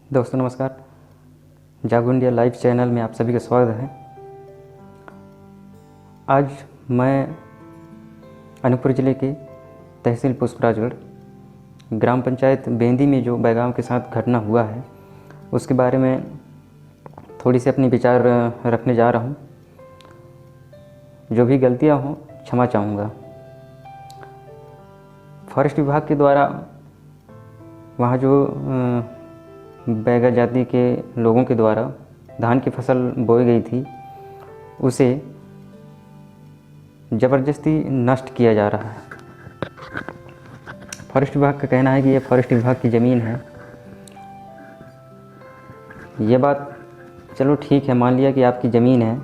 दोस्तों नमस्कार। जागो इंडिया लाइव चैनल में आप सभी का स्वागत है। आज मैं अनूपपुर ज़िले के तहसील पुष्पराजगढ़ ग्राम पंचायत बेंदी में जो बैगाम के साथ घटना हुआ है उसके बारे में थोड़ी सी अपनी विचार रखने जा रहा हूँ। जो भी गलतियाँ हों क्षमा चाहूँगा। फॉरेस्ट विभाग के द्वारा वहाँ जो बैगा जाति के लोगों के द्वारा धान की फसल बोई गई थी उसे ज़बरदस्ती नष्ट किया जा रहा है। फॉरेस्ट विभाग का कहना है कि ये फॉरेस्ट विभाग की ज़मीन है। ये बात चलो ठीक है, मान लिया कि आपकी ज़मीन है।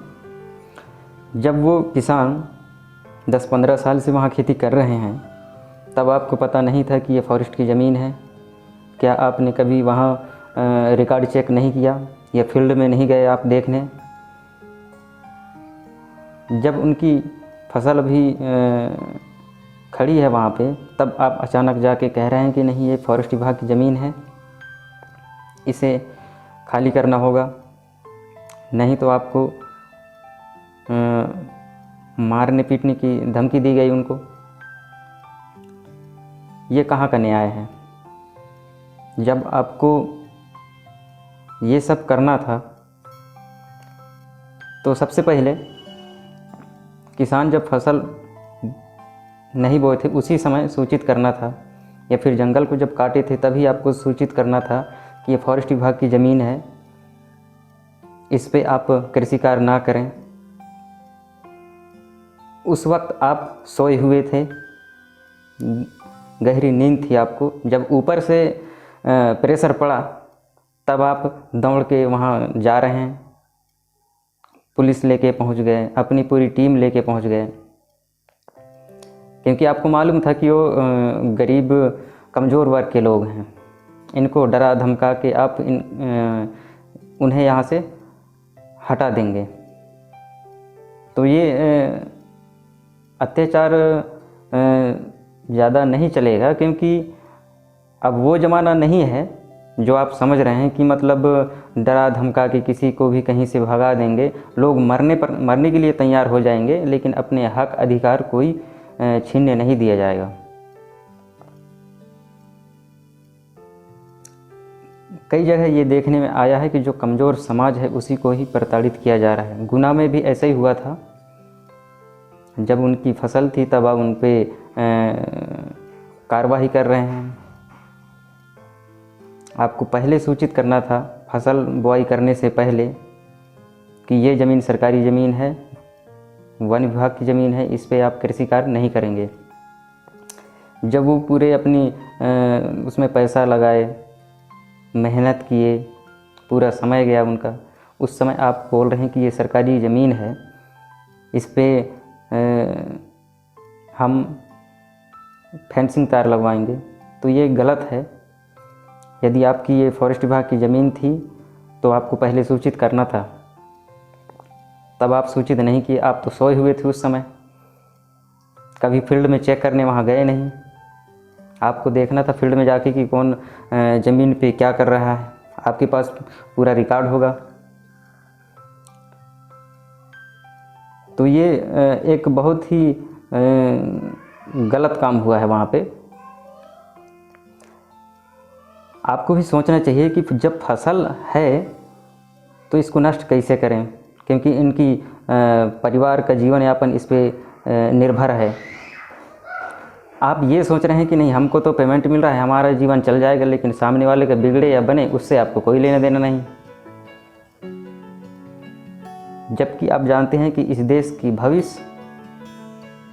जब वो किसान 10-15 साल से वहाँ खेती कर रहे हैं तब आपको पता नहीं था कि ये फॉरेस्ट की ज़मीन है? क्या आपने कभी वहाँ रिकॉर्ड चेक नहीं किया या फील्ड में नहीं गए आप देखने? जब उनकी फसल अभी खड़ी है वहाँ पे तब आप अचानक जाके कह रहे हैं कि नहीं ये फॉरेस्ट विभाग की ज़मीन है, इसे खाली करना होगा, नहीं तो आपको मारने पीटने की धमकी दी गई उनको। ये कहाँ का न्याय है? जब आपको ये सब करना था तो सबसे पहले किसान जब फसल नहीं बोए थे उसी समय सूचित करना था, या फिर जंगल को जब काटे थे तभी आपको सूचित करना था कि ये फॉरेस्ट विभाग की ज़मीन है, इस पे आप कृषि कार्य ना करें। उस वक्त आप सोए हुए थे, गहरी नींद थी आपको। जब ऊपर से प्रेशर पड़ा तब आप दौड़ के वहाँ जा रहे हैं, पुलिस लेके पहुँच गए, अपनी पूरी टीम लेके पहुँच गए, क्योंकि आपको मालूम था कि वो गरीब कमज़ोर वर्ग के लोग हैं। इनको डरा धमका के आप उन्हें यहाँ से हटा देंगे। तो ये अत्याचार ज़्यादा नहीं चलेगा, क्योंकि अब वो ज़माना नहीं है जो आप समझ रहे हैं कि मतलब डरा धमका के किसी को भी कहीं से भगा देंगे। लोग मरने के लिए तैयार हो जाएंगे, लेकिन अपने हक अधिकार कोई छीनने नहीं दिया जाएगा। कई जगह ये देखने में आया है कि जो कमज़ोर समाज है उसी को ही प्रताड़ित किया जा रहा है। गुना में भी ऐसा ही हुआ था। जब उनकी फसल थी तब आप उन पर कार्रवाई कर रहे हैं। आपको पहले सूचित करना था फसल बुआई करने से पहले कि ये ज़मीन सरकारी ज़मीन है, वन विभाग की ज़मीन है, इस पे आप कृषि कार्य नहीं करेंगे। जब वो पूरे अपनी उसमें पैसा लगाए, मेहनत किए, पूरा समय गया उनका, उस समय आप बोल रहे हैं कि ये सरकारी ज़मीन है, इस पे हम फेंसिंग तार लगवाएंगे, तो ये गलत है। यदि आपकी ये फॉरेस्ट विभाग की ज़मीन थी तो आपको पहले सूचित करना था। तब आप सूचित नहीं किए, आप तो सोए हुए थे उस समय, कभी फील्ड में चेक करने वहाँ गए नहीं। आपको देखना था फील्ड में जाके कि कौन ज़मीन पे क्या कर रहा है, आपके पास पूरा रिकॉर्ड होगा। तो ये एक बहुत ही गलत काम हुआ है वहाँ पे। आपको भी सोचना चाहिए कि जब फसल है तो इसको नष्ट कैसे करें, क्योंकि इनकी परिवार का जीवन यापन इस पे निर्भर है। आप ये सोच रहे हैं कि नहीं हमको तो पेमेंट मिल रहा है, हमारा जीवन चल जाएगा, लेकिन सामने वाले का बिगड़े या बने उससे आपको कोई लेना देना नहीं। जबकि आप जानते हैं कि इस देश की भविष्य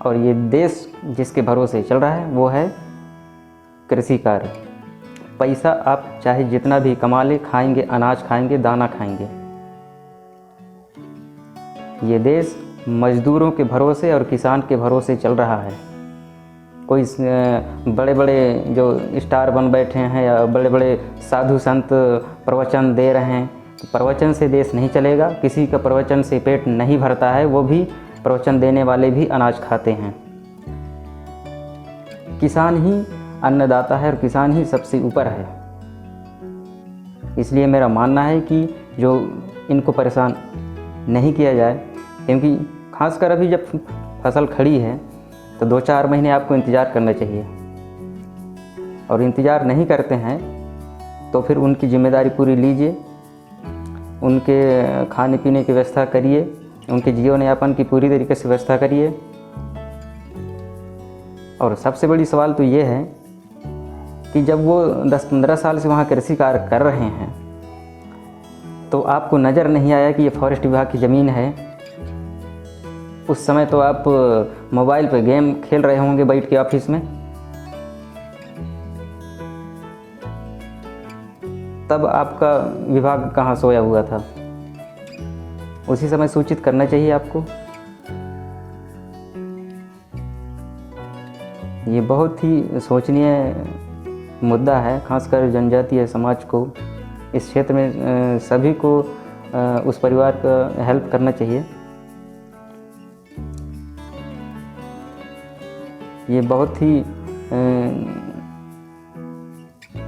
और ये देश जिसके भरोसे चल रहा है वो है कृषि कार्य। पैसा आप चाहे जितना भी कमा ले, खाएंगे, अनाज खाएंगे, दाना खाएंगे। ये देश मजदूरों के भरोसे और किसान के भरोसे चल रहा है। कोई बड़े बड़े जो स्टार बन बैठे हैं या बड़े बड़े साधु संत प्रवचन दे रहे हैं, तो प्रवचन से देश नहीं चलेगा। किसी का प्रवचन से पेट नहीं भरता है, वो भी प्रवचन देने वाले भी अनाज खाते हैं। किसान ही अन्नदाता है और किसान ही सबसे ऊपर है। इसलिए मेरा मानना है कि जो इनको परेशान नहीं किया जाए, क्योंकि खासकर अभी जब फसल खड़ी है तो 2-4 महीने आपको इंतज़ार करना चाहिए, और इंतज़ार नहीं करते हैं तो फिर उनकी ज़िम्मेदारी पूरी लीजिए, उनके खाने पीने की व्यवस्था करिए, उनके जीवन यापन की पूरी तरीके से व्यवस्था करिए। और सबसे बड़ी सवाल तो ये है कि जब वो 10-15 साल से वहाँ कृषि कार्य कर रहे हैं तो आपको नज़र नहीं आया कि ये फॉरेस्ट विभाग की ज़मीन है। उस समय तो आप मोबाइल पे गेम खेल रहे होंगे बैठ के ऑफिस में, तब आपका विभाग कहाँ सोया हुआ था। उसी समय सूचित करना चाहिए आपको। ये बहुत ही सोचनीय मुद्दा है, खासकर जनजातीय समाज को, इस क्षेत्र में सभी को उस परिवार का हेल्प करना चाहिए। ये बहुत ही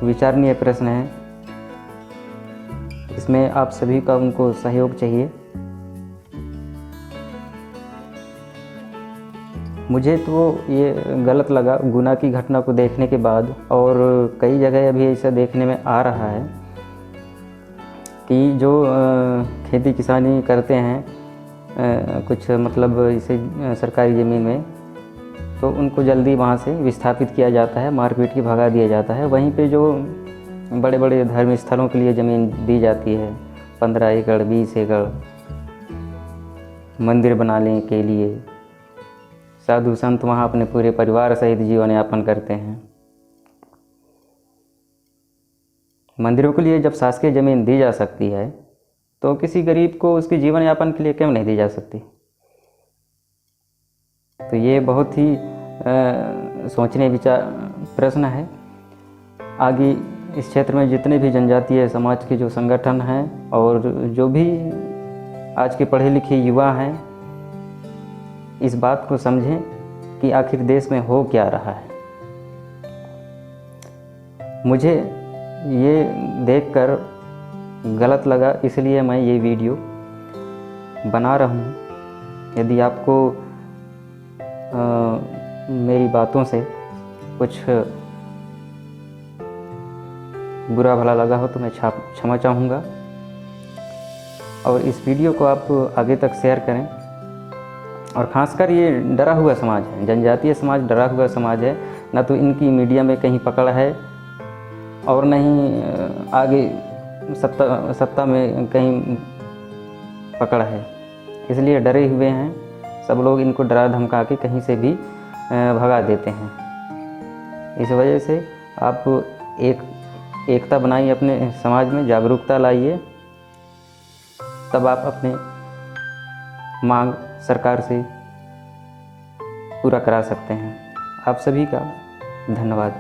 विचारणीय प्रश्न है, इसमें आप सभी का उनको सहयोग चाहिए। मुझे तो ये गलत लगा गुना की घटना को देखने के बाद, और कई जगह अभी ऐसा देखने में आ रहा है कि जो खेती किसानी करते हैं कुछ मतलब इसे सरकारी ज़मीन में, तो उनको जल्दी वहाँ से विस्थापित किया जाता है, मारपीट की भगा दिया जाता है। वहीं पे जो बड़े बड़े धार्मिक स्थलों के लिए ज़मीन दी जाती है, 15 एकड़ 20 एकड़ मंदिर बनाने के लिए, साधु संत वहाँ अपने पूरे परिवार सहित जीवन यापन करते हैं। मंदिरों के लिए जब शासकीय ज़मीन दी जा सकती है तो किसी गरीब को उसके जीवन यापन के लिए क्यों नहीं दी जा सकती। तो ये बहुत ही सोचने विचार प्रश्न है। आगे इस क्षेत्र में जितने भी जनजातीय समाज के जो संगठन हैं और जो भी आज के पढ़े लिखे युवा हैं, इस बात को समझें कि आखिर देश में हो क्या रहा है। मुझे ये देखकर गलत लगा, इसलिए मैं ये वीडियो बना रहा हूँ। यदि आपको मेरी बातों से कुछ बुरा भला लगा हो तो मैं क्षमा चाहूँगा, और इस वीडियो को आप आगे तक शेयर करें। और ख़ासकर ये डरा हुआ समाज है, जनजातीय समाज डरा हुआ समाज है, ना तो इनकी मीडिया में कहीं पकड़ है और नहीं आगे सत्ता में कहीं पकड़ है, इसलिए डरे हुए हैं सब लोग। इनको डरा धमका के कहीं से भी भगा देते हैं। इस वजह से आप एकता बनाइए, अपने समाज में जागरूकता लाइए, तब आप अपने मांग सरकार से पूरा करा सकते हैं। आप सभी का धन्यवाद।